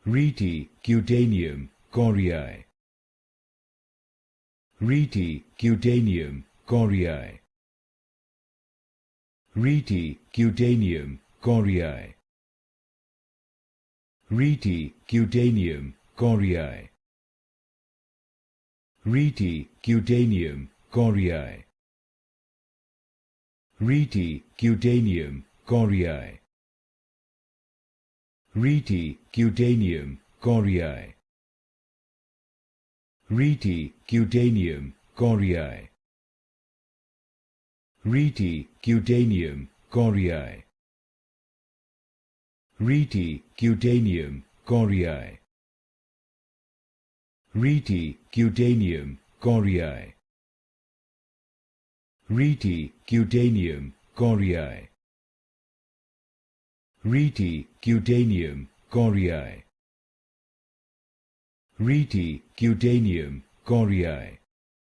Rete Cutaneum Corii. Rete Cutaneum Corii. Rete Cutaneum Corii. Rete Cutaneum Corii. Rete Cutaneum Corii. Rete Cutaneum Corii. Rete Cutaneum Corii. Rete Cutaneum Corii. Rete Cutaneum Corii. Rete Cutaneum Corii. Rete Cutaneum Corii. Rete Cutaneum Corii. Rete Cutaneum Corii. Rete Cutaneum Corii.